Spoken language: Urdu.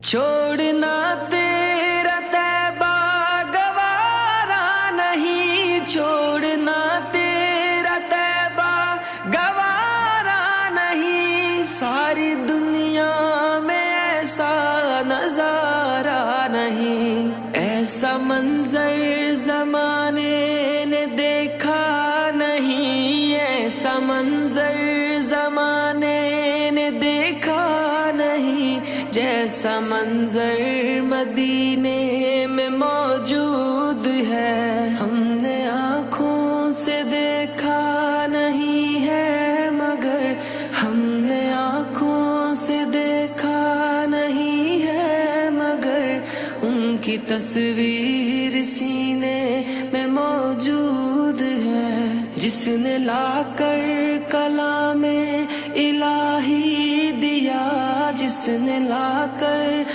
چھوڑنا تیرا طیبہ گوارا نہیں، چھوڑنا تیرا طیبہ گوارا نہیں، ساری دنیا میں ایسا نظارہ نہیں، ایسا منظر زمانے نے دیکھا نہیں، ایسا منظر زمانے نے دیکھا نہیں، جیسا منظر مدینے میں موجود ہے، ہم نے آنکھوں سے دیکھا نہیں ہے مگر، ہم نے آنکھوں سے دیکھا نہیں ہے مگر، ان کی تصویر سینے میں موجود ہے، جس نے لا کر کلام الہی دیا، جس نے لا کر